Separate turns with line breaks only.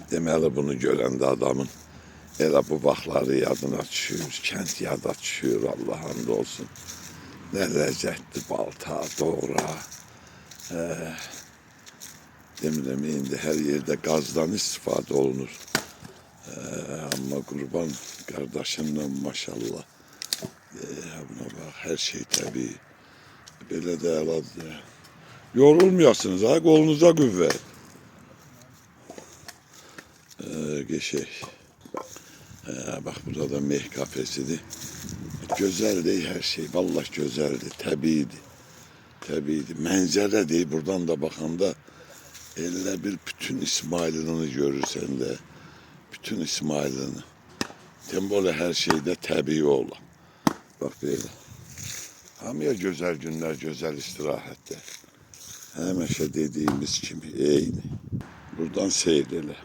Deməli bunu görəndə adamın elə bu vaxtları yadına düşür, kənd yada düşür, Allah hamd olsun. Nə ləzzətli balta, doğra. Demirəm, indi hər yerdə qazdan istifadə olunur. Amma qurban qardaşımla maşallah. Buna bax, hər şey təbii. Belə də əladır. Yorulmayasınız, ha, qolunuza qüvvət. Geçək. Bak burada da meh kafesidir. Güzeldir her şey. Vallahi güzeldir. Təbiidir. Təbiidir. Mənzərədir. Buradan da baxanda elə bir bütün İsmailini görürsən də. Bütün İsmailini. Tembola her şeyde təbii olan. Bak böyle. Hamıya güzel günler, güzel istirahətlər. Həmişə dediğimiz kimi eyni. Buradan seyr elə.